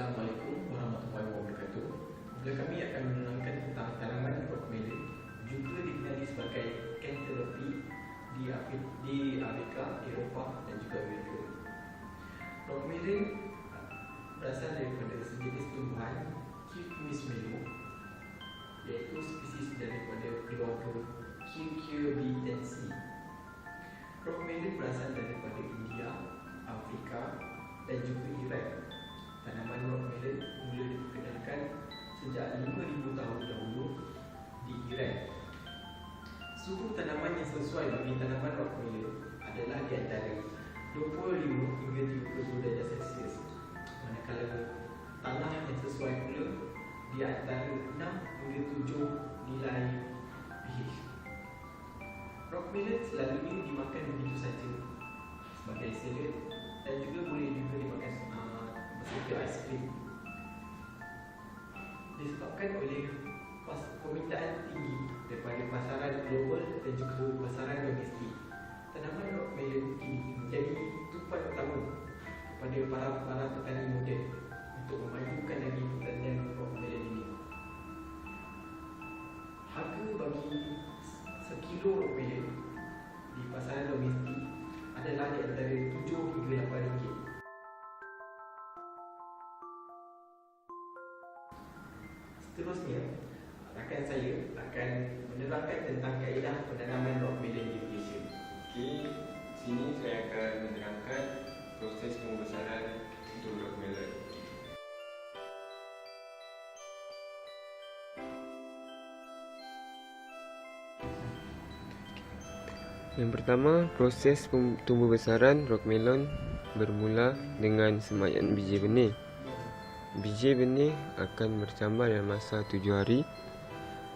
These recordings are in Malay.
Assalamualaikum warahmatullahi wabarakatuh. Bila kami akan menerangkan tentang tanaman brockmelon, juga dikenali sebagai cantaloupe di Afrika, Eropah dan juga Amerika. Brockmelon berasal daripada sejenis tumbuhan Quercus, iaitu spesies daripada keluarga Cucurbitaceae. Brockmelon berasal daripada India, Afrika dan juga Iraq. Tanaman brockmelon mula diperkenalkan sejak 5,000 tahun dahulu di Iran. Suhu tanaman yang sesuai bagi tanaman brockmelon adalah di antara 25 hingga 30 darjah Celsius, manakala tanah yang sesuai pula di antara 6 hingga 7 nilai pH. Brockmelon selalunya dimakan begitu saja sebagai salad dan juga boleh juga dimakan beserta aiskrim. Disebabkan oleh permintaan tinggi daripada pasaran global dan juga pasaran domestik, tanaman brockmelon ini menjadi tumpuan utama kepada para petani muda untuk memajukan lagi pertanian brockmelon ini. Harga bagi sekilo brockmelon di pasaran domestik adalah di antara 7 hingga 8 ringgit. Seterusnya, rakan saya akan menerangkan tentang kaedah penanaman brockmelon di Malaysia. Okey, sini saya akan menerangkan proses pembesaran untuk brockmelon. Yang pertama, proses tumbuh besaran brockmelon bermula dengan semayan biji benih. Biji benih akan bercambah dalam masa 7 hari.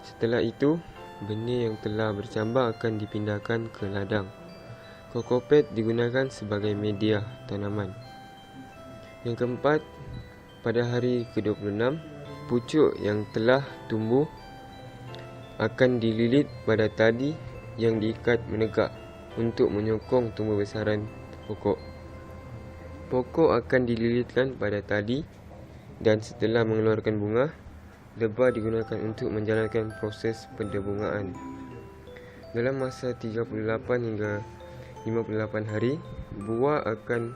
Setelah itu, benih yang telah bercambah akan dipindahkan ke ladang. Kokopet digunakan sebagai media tanaman. Yang keempat, pada hari ke-26, pucuk yang telah tumbuh akan dililit pada tali yang diikat menegak untuk menyokong tumbuh besaran pokok. Pokok akan dililitkan pada tali dan setelah mengeluarkan bunga, lebah digunakan untuk menjalankan proses pendebungaan. Dalam masa 38 hingga 58 hari, buah akan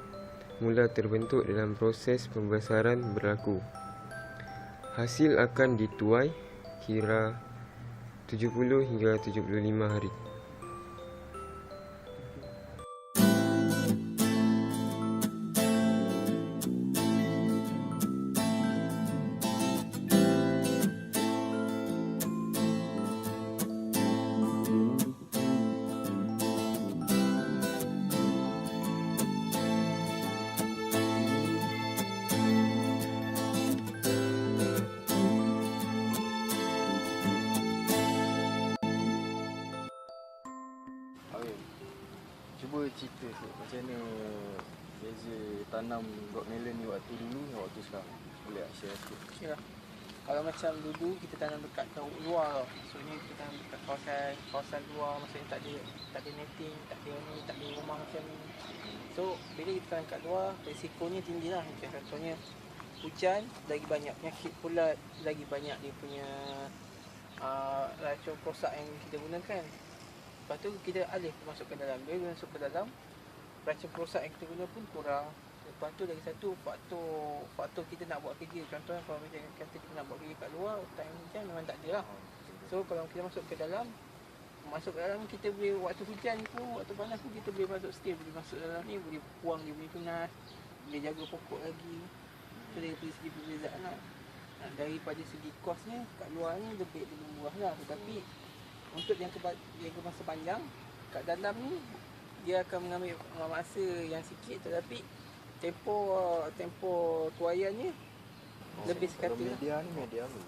mula terbentuk dalam proses pembesaran berlaku. Hasil akan dituai kira 70 hingga 75 hari. Cuba cerita sikit macam mana beza tanam brockmelon ni waktu dulu dan waktu sekarang. Boleh tak share sikit? Okey lah. Kalau macam dulu kita tanam dekat luar, maksudnya kita tanam dekat kawasan luar, maksudnya tak ada netting, tak ada rumah macam ni. So bila kita tanam kat luar, risikonya tinggi lah. Macam contohnya hujan lagi banyak penyakit pula, lagi banyak dia punya racun perosak yang kita gunakan. Lepas tu kita alih masuk ke dalam. Bila masuk ke dalam, racun perosak yang kita guna pun kurang. Lepas tu lagi satu faktor kita nak buat kerja. Contohnya kalau macam kata kita nak buat kerja kat luar, time hujan memang tak ada lah. So kalau kita masuk ke dalam kita boleh waktu hujan pun, waktu panas pun kita boleh masuk stay, boleh masuk dalam ni, boleh buang dia punya tunas, boleh jaga pokok lagi. So dari segi perbezaan lah. Daripada segi kosnya kat luar ni lebih murah lah. Tetapi untuk yang masa panjang, kat dalam ni dia akan mengambil masa yang sikit, tetapi tempoh tuaiannya lebih sekali. Kalau media ni media apa?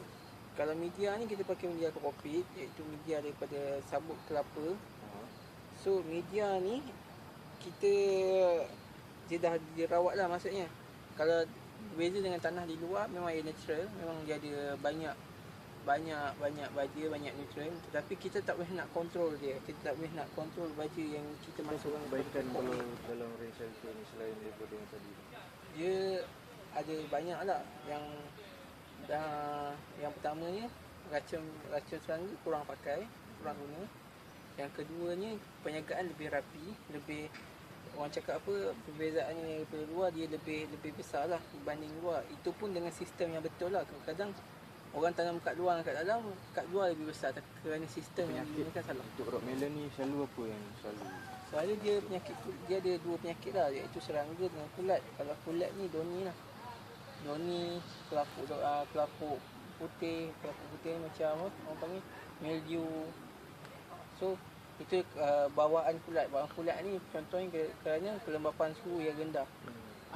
Kalau media ni kita pakai media kokopit, iaitu media daripada sabut kelapa. So media ni dia dah dirawat lah, maksudnya kalau berbeza dengan tanah di luar, memang ia natural, memang dia ada banyak baja, banyak nutrien, tetapi kita tak boleh nak kontrol dia. Kita tak boleh nak kontrol baja yang kita masukkan. Kebaikan kalau dalam range ni selain daripada yang tadi. Dia ada banyak lah yang pertamanya racun serangga kurang pakai, kurang guna. Yang keduanya penjagaan lebih rapi, lebih orang cakap apa, perbezaannya daripada luar dia lebih besar lah berbanding luar. Itu pun dengan sistem yang betul lah. Kadang-kadang orang tanam kat luar dan kat dalam, kat luar lebih besar kerana sistem yang digunakan salah. Untuk rock melon ni selalu apa yang Soalnya dia penyakit, dia ada dua penyakit lah, iaitu serangga dengan kulat. Kalau kulat ni doni lah. Doni, kelapuk putih macam apa orang panggil mildew. So itu bawaan kulat ni contohnya kerana kelembapan suhu yang rendah.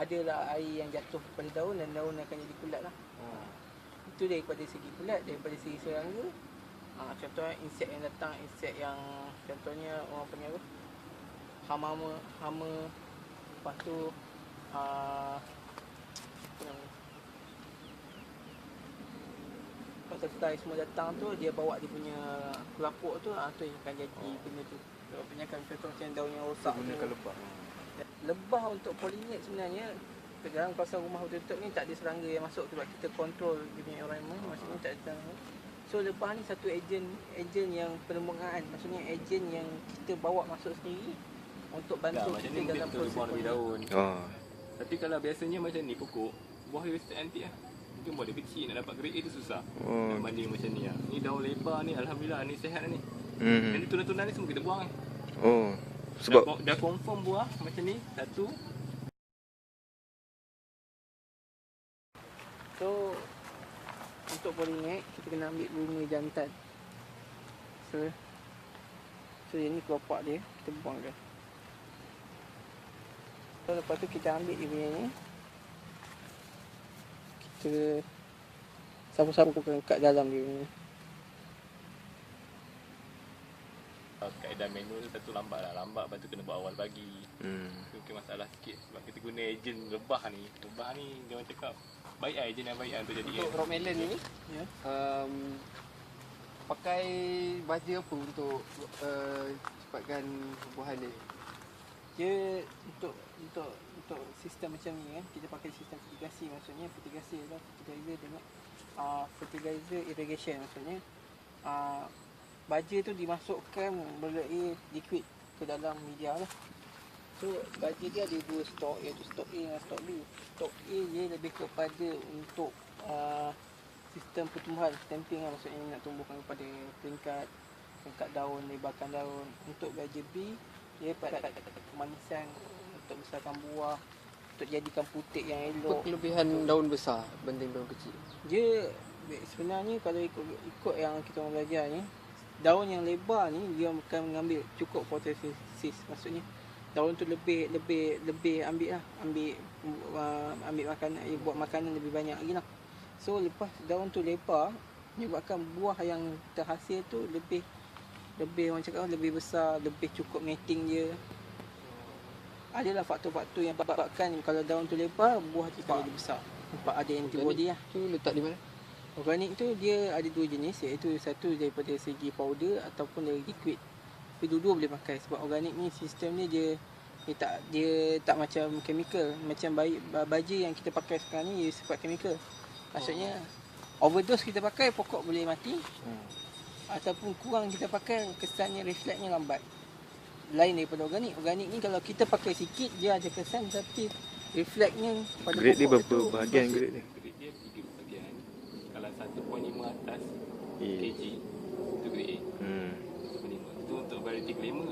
Adalah air yang jatuh pada daun dan daun akan jadi kulat lah. Itu daripada segi kulat. Daripada segi serangga, contohnya insek yang datang, insek yang contohnya orang panggil apa, hama, lepas tu butterfly semua datang tu, dia bawa dia punya kelapuk tu, tu yang akan jadi benda tu. Kebanyakan contoh macam daun yang rosak gunakan lebah. Lebah untuk pollinate sebenarnya dalam kawasan rumah tertutup ni tak ada serangga yang masuk sebab kita kontrol dia punya environment, maksudnya tak ada serangga. So lebah ni satu ejen yang perlembagaan, maksudnya ejen yang kita bawa masuk sendiri untuk bantu kita dalam proses lebih daun. Tapi kalau biasanya macam ni pokok, buah dia start antik lah. Mungkin buah dia kecil, nak dapat grade A tu susah. Nak banding macam ni lah. Ni daun lebar ni, alhamdulillah ni sihat ni. Yang ni tunan-tunan ni semua kita buang ni. Sebab dah confirm buah macam ni, satu. So untuk pollinate kita kena ambil bunga jantan. So ini kelopak dia, kita buang dia. So lepas tu kita ambil dia punya ni, kita sapu-sapukan kat dalam dia ni. Kaedah manual satu lambat lepas tu kena buat awal pagi. Itu mungkin masalah sikit sebab kita guna ejen lebah ni dia orang cakap baik lah, ejen yang baik lah untuk jadi Untuk rock melon ni, pakai baja apa untuk cepatkan buah dia? Dia untuk sistem macam ni kita pakai sistem fertigasi, maksudnya fertigasi adalah fertilizer dengan fertilizer irrigation, maksudnya baja tu dimasukkan melalui liquid ke dalam media lah. So baja dia ada dua stok, iaitu stok A dan stok B. Stok A dia lebih kepada untuk sistem pertumbuhan, stamping lah, maksudnya nak tumbuhkan kepada peringkat daun, lebarkan daun. Untuk baja B dia pada kemanisan, untuk besarkan buah, untuk jadikan putik yang elok. Apa kelebihan daun besar berbanding daun kecil? Dia sebenarnya kalau ikut yang kita orang belajar ni, daun yang lebar ni dia akan mengambil cukup fotosintesis, maksudnya daun tu lebih ambil makanan, buat makanan lebih banyak lagi lah. So lepas daun tu lebar, menyebabkan buah yang terhasil tu lebih orang cakap lebih besar, lebih cukup mating dia. Adalah faktor-faktor yang menyebabkan kalau daun tu lebar, buah dia akan jadi besar. Nampak ada antibody lah. Tu letak di mana? Organik tu dia ada dua jenis, iaitu satu daripada segi powder ataupun dari liquid. Tapi dua-dua boleh pakai sebab organik ni sistem dia tak macam chemical. Macam baja yang kita pakai sekarang ni dia sifat chemical. Maksudnya overdose kita pakai pokok boleh mati. Ataupun kurang kita pakai kesannya refleksnya lambat. Lain daripada organik. Organik ni kalau kita pakai sikit dia ada kesan tapi refleksnya pada grade dia pokok berapa tu bahagian grade dia? Grade dia 3 bahagian. Kalau 1.5 atas A. kg itu grade A. 1.5. Itu untuk variety kelima.